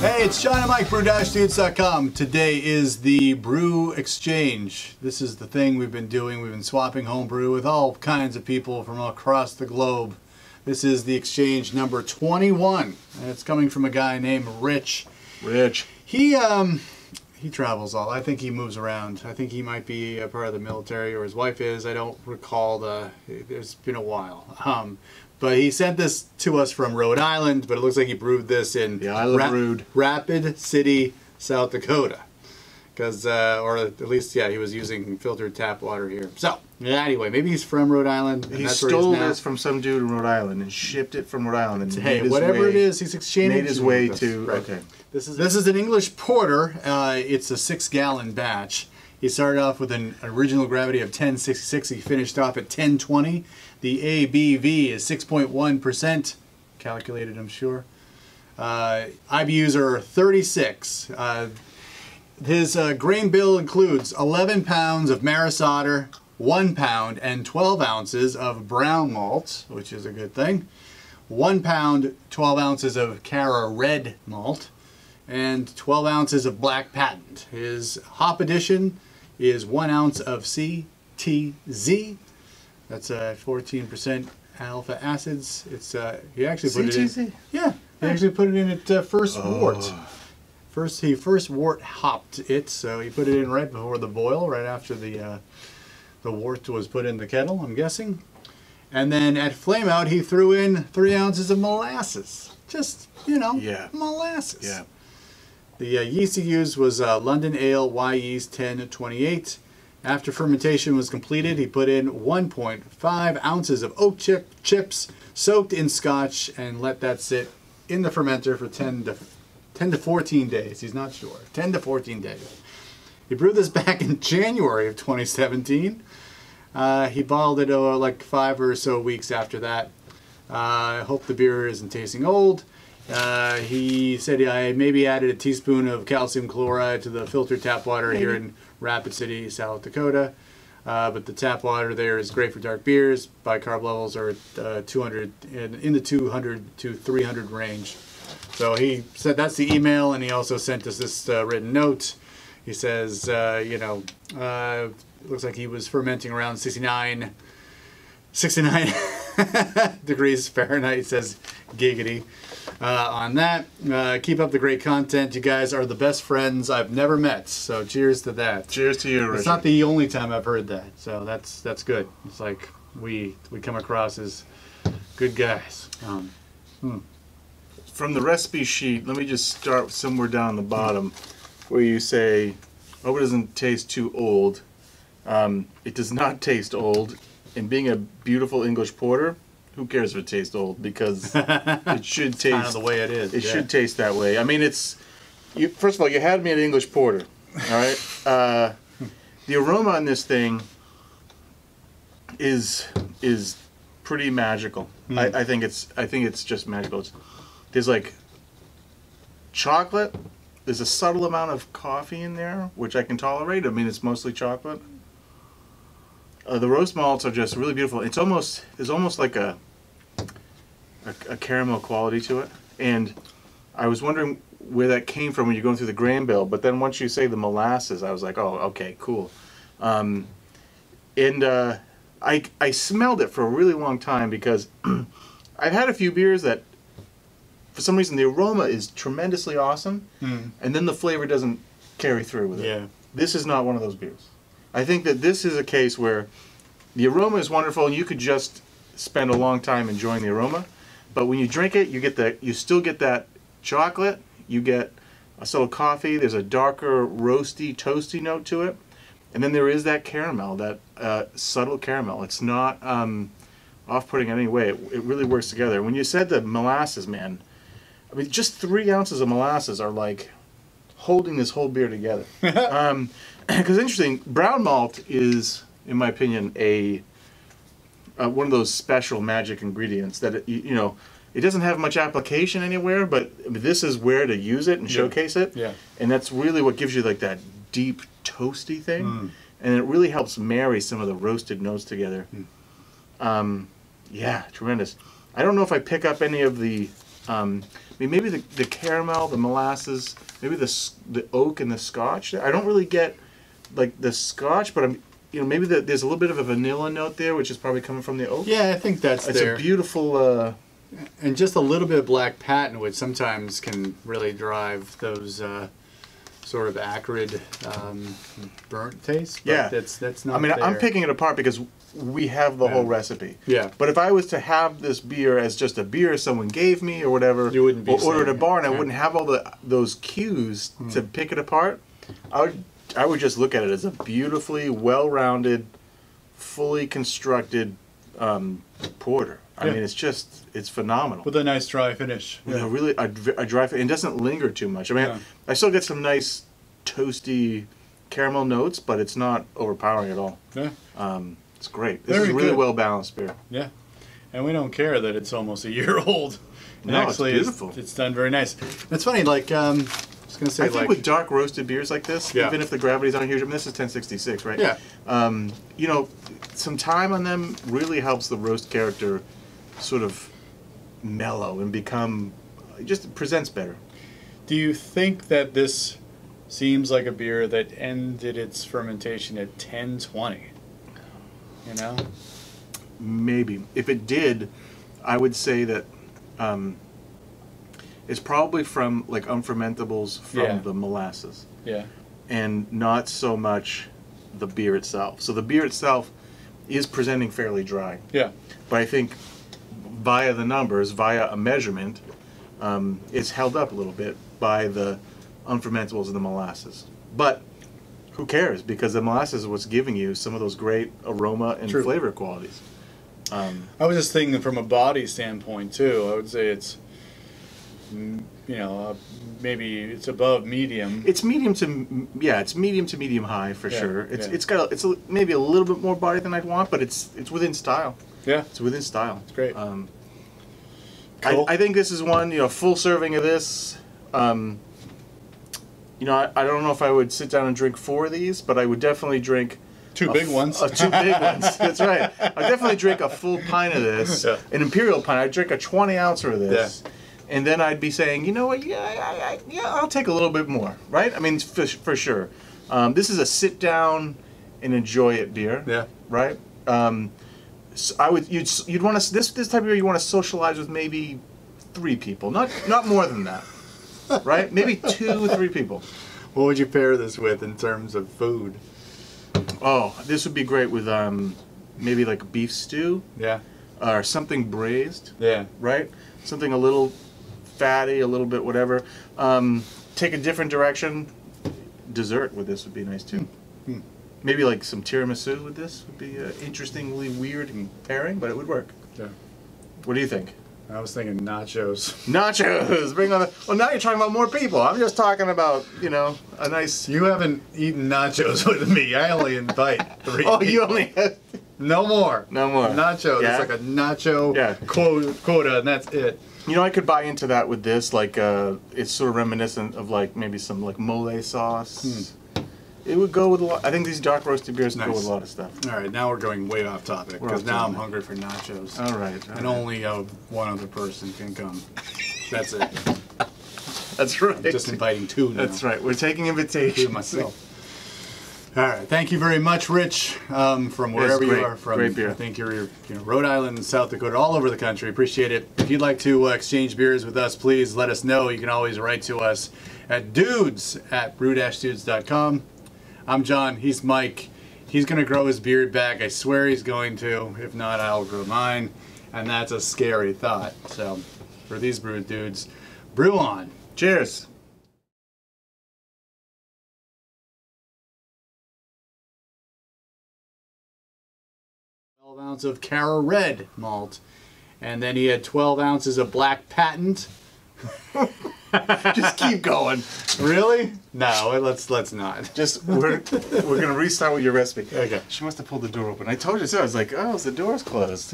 Hey, it's Sean and Mike, brew-dudes.com. Today is the Brew Exchange. This is the thing we've been doing. We've been swapping homebrew with all kinds of people from across the globe. This is the exchange number 21, and it's coming from a guy named Rich. He travels all. I think he moves around. I think he might be a part of the military, or his wife is. I don't recall. It's been a while. But he sent this to us from Rhode Island, but it looks like he brewed this in Rapid City, South Dakota. Because, or at least, yeah, he was using filtered tap water here. So, anyway, maybe he's from Rhode Island. He stole this from some dude in Rhode Island and shipped it from Rhode Island. And hey, whatever it is, he's exchanging. Made his way to, right. Okay. This is an English porter. It's a 6-gallon batch. He started off with an original gravity of 1066. He finished off at 1020. The ABV is 6.1%. Calculated, I'm sure. IBUs are 36. His grain bill includes 11 pounds of Maris Otter, 1 pound and 12 ounces of Brown Malt, which is a good thing. 1 pound, 12 ounces of CaraRed malt, and 12 ounces of Black Patent. His hop addition is 1 ounce of CTZ. That's 14% alpha acids. It's he actually put CTZ? it in. Yeah, he actually put it in at first wort. He first wort hopped it, so he put it in right before the boil, right after the wort was put in the kettle, I'm guessing. And then at flame out, he threw in 3 ounces of molasses. Just, you know, molasses. Yeah. The yeast he used was London Ale Y yeast 1028. After fermentation was completed, he put in 1.5 ounces of oak chips soaked in scotch and let that sit in the fermenter for 10 to 14 days. He's not sure. 10 to 14 days. He brewed this back in January of 2017. He bottled it like 5 or so weeks after that. I hope the beer isn't tasting old. He said I maybe added a teaspoon of calcium chloride to the filtered tap water here in Rapid City, South Dakota. But the tap water there is great for dark beers. Bicarb levels are 200 in the 200 to 300 range. So he said that's the email, and he also sent us this written note. He says, you know, looks like he was fermenting around 69 degrees Fahrenheit. He says, giggity. On that, keep up the great content. You guys are the best friends I've never met. So cheers to that. Cheers to you, Richard. It's not the only time I've heard that. So that's good. It's like we come across as good guys. From the recipe sheet, let me just start somewhere down the bottom where you say, "Oh, it doesn't taste too old." It does not taste old. And being a beautiful English porter, who cares if it tastes old? Because it should taste kind of the way it is. It should taste that way. I mean, it's first of all, you had me at English porter. All right. The aroma on this thing is pretty magical. I think it's just magical. There's like chocolate. There's a subtle amount of coffee in there, which I can tolerate. I mean, it's mostly chocolate. The roast malts are just really beautiful. There's almost like a caramel quality to it. And I was wondering where that came from when you're going through the grain bill. But then once you say the molasses, I was like, oh, okay, cool. I smelled it for a really long time because I've had a few beers that, for some reason, the aroma is tremendously awesome, and then the flavor doesn't carry through with it. Yeah. This is not one of those beers. I think that this is a case where the aroma is wonderful, and you could just spend a long time enjoying the aroma. But when you drink it, you still get that chocolate. You get a subtle coffee. There's a darker, roasty, toasty note to it, and then there is that caramel, that subtle caramel. It's not off-putting in any way. It really works together. When you said the molasses, man, I mean, just 3 ounces of molasses are like holding this whole beer together. Because interesting, brown malt is, in my opinion, one of those special magic ingredients that you know, it doesn't have much application anywhere, but this is where to use it and showcase it. Yeah. And that's really what gives you like that deep toasty thing, and it really helps marry some of the roasted notes together. Yeah, tremendous. I don't know if I pick up any of the I mean, maybe the caramel, the molasses, maybe the oak and the Scotch. I don't really get like the Scotch, but maybe there's a little bit of a vanilla note there, which is probably coming from the oak. Yeah, I think that's there. It's a beautiful. And just a little bit of black patent, which sometimes can really drive those sort of acrid, burnt taste. But yeah, that's not. I mean, there. I'm picking it apart because we have the whole recipe. Yeah. But if I was to have this beer as just a beer someone gave me or whatever, you wouldn't be or ordered at a bar, and I yeah. wouldn't have all those cues to pick it apart, I would just look at it as a beautifully well-rounded, fully constructed porter. I mean, it's phenomenal. With a nice dry finish. Yeah, really a dry finish. It doesn't linger too much. I mean, I still get some nice toasty caramel notes, but it's not overpowering at all. Yeah. It's great. This is a really well-balanced beer. Yeah. And we don't care that it's almost a year old. No, actually, it's beautiful. It's done very nice. It's funny, like, I was going to say, I think with dark roasted beers like this, even if the gravity's not huge, I mean, this is 1066, right? Yeah. You know, some time on them really helps the roast character sort of mellow and become, it just presents better. Do you think that this seems like a beer that ended its fermentation at 1020? You know? Maybe. If it did, I would say that it's probably from like unfermentables from the molasses. Yeah. And not so much the beer itself. So the beer itself is presenting fairly dry. Yeah. But I think via the numbers, via a measurement, it's held up a little bit by the unfermentables and the molasses. But who cares? Because the molasses is what's giving you some of those great aroma and flavor qualities. I was just thinking from a body standpoint too. I would say it's, you know, maybe it's above medium. It's medium to it's medium to medium high for sure. It's maybe a little bit more body than I'd want, but it's within style. Yeah, it's within style. It's great. Cool. I think this is one, full serving of this. I don't know if I would sit down and drink 4 of these, but I would definitely drink two big ones. 2 big ones. That's right. I'd definitely drink a full pint of this, an imperial pint. I'd drink a 20-ouncer of this, and then I'd be saying, you know what? Yeah, I'll take a little bit more, right? I mean, for sure. This is a sit down and enjoy it beer. Yeah. Right. So you'd want to this type of beer you want to socialize with maybe 3 people, not more than that. Right? Maybe 2 or 3 people. What would you pair this with in terms of food? Oh, this would be great with maybe like beef stew. Yeah. Or something braised. Yeah. Right? Something a little fatty, a little bit whatever. Take a different direction. Dessert with this would be nice too. Maybe like some tiramisu with this would be an interestingly weird pairing, but it would work. Yeah. What do you think? I was thinking nachos. Nachos! Bring on the... Well, now you're talking about more people. I'm just talking about, a nice... You haven't eaten nachos with me. I only invite 3 Oh, people. you only have... No more. No more. Nachos. Yeah? It's like a nacho quota, and that's it. I could buy into that with this. Like, it's sort of reminiscent of, like, maybe some, like, mole sauce. It would go with a lot. I think these dark roasted beers would go with a lot of stuff. All right, now we're going way off topic because now I'm hungry for nachos. All right. And only one other person can come. That's it. That's right. I'm just inviting 2 now. That's right. We're taking invitations. Myself. All right. Thank you very much, Rich, from wherever you are from. Great beer. I think you're Rhode Island, South Dakota, all over the country. Appreciate it. If you'd like to exchange beers with us, please let us know. You can always write to us at dudes@brew-dudes.com. I'm John. He's Mike. He's going to grow his beard back. I swear he's going to. If not, I'll grow mine. And that's a scary thought. So, for these brew dudes, brew on. Cheers. 12 ounces of CaraRed malt. And then he had 12 ounces of black patent. Just keep going. Really? No, let's not. Just we're gonna restart with your recipe. Okay. She must have pulled the door open. I told you so. I was like, oh, the door's closed.